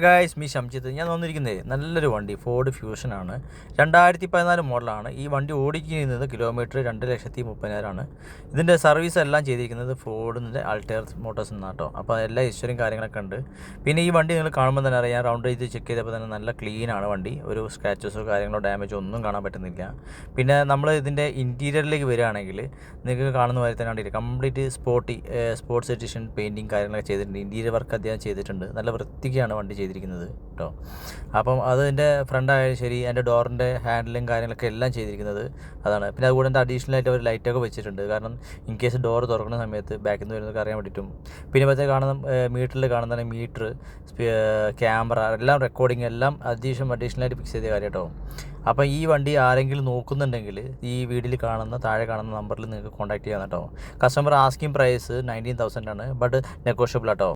Guys, me Shamjith. ഞാൻ വന്നിരിക്കുന്നത് നല്ലൊരു വണ്ടി, ഫോർഡ് ഫ്യൂഷനാണ്. 2014 മോഡലാണ്. ഈ വണ്ടി ഓടിക്കുന്നത് കിലോമീറ്റർ 2,30,000 ഇതിൻ്റെ സർവീസ് എല്ലാം ചെയ്തിരിക്കുന്നത് ഫോർഡിൻ്റെ അൾട്ടർ മോട്ടോഴ്സ് എന്നാണ് കേട്ടോ. അപ്പോൾ എല്ലാ ഹിസ്റ്ററിയും കാര്യങ്ങളൊക്കെ ഉണ്ട്. പിന്നെ ഈ വണ്ടി നിങ്ങൾ കാണുമ്പോൾ തന്നെ അറിയാം, റൗണ്ട് ചെയ്ത് ചെക്ക് ചെയ്തപ്പോൾ തന്നെ നല്ല ക്ലീനാണ് വണ്ടി. ഒരു സ്ക്രാച്ചസോ കാര്യങ്ങളോ ഡാമേജോ ഒന്നും കാണാൻ പറ്റുന്നില്ല. പിന്നെ നമ്മൾ ഇതിൻ്റെ ഇൻറ്റീരിയറിലേക്ക് വരികയാണെങ്കിൽ നിങ്ങൾക്ക് കാണുന്ന പോലെ തന്നെ കണ്ടിട്ട് കംപ്ലീറ്റ് സ്പോർട്സ് എഡിഷൻ പെയിൻറ്റിങ് കാര്യങ്ങളൊക്കെ ചെയ്തിട്ടുണ്ട്. ഇൻറ്റീരിയർ വർക്ക് അദ്ദേഹം ചെയ്തിട്ടുണ്ട്. നല്ല വൃത്തിക്കാണ് വണ്ടി ചെയ്തിരിക്കുന്നത് കേട്ടോ. അപ്പം അതിൻ്റെ ഫ്രണ്ട് ആയാലും ശരി, അതിൻ്റെ ഡോറിൻ്റെ ഹാൻഡിലും കാര്യങ്ങളൊക്കെ എല്ലാം ചെയ്തിരിക്കുന്നത് അതാണ്. പിന്നെ അതുകൂടെ എൻ്റെ അഡീഷണൽ ആയിട്ട് ഒരു ലൈറ്റൊക്കെ വെച്ചിട്ടുണ്ട്, കാരണം ഇൻ കേസ് ഡോർ തുറക്കുന്ന സമയത്ത് ബാക്കിൽ നിന്ന് വരുന്നതൊക്കെ അറിയാൻ വേണ്ടിയിട്ടും. പിന്നെ മറ്റേ കാണുന്ന മീറ്ററിൽ കാണുന്ന മീറ്റർ, ക്യാമറ എല്ലാം റെക്കോർഡിങ് എല്ലാം അഡീഷണലായിട്ട് ഫിക്സ് ചെയ്ത കാര്യം കേട്ടോ. അപ്പോൾ ഈ വണ്ടി ആരെങ്കിലും നോക്കുന്നുണ്ടെങ്കിൽ ഈ വീഡിയോയിൽ കാണുന്ന താഴെ കാണുന്ന നമ്പറിൽ നിങ്ങൾക്ക് കോൺടാക്ട് ചെയ്യാം കേട്ടോ. കസ്റ്റമർ ആസ്കിങ് പ്രൈസ് 19,000 ആണ്, ബട്ട് നെഗോഷ്യബിൾ കേട്ടോ.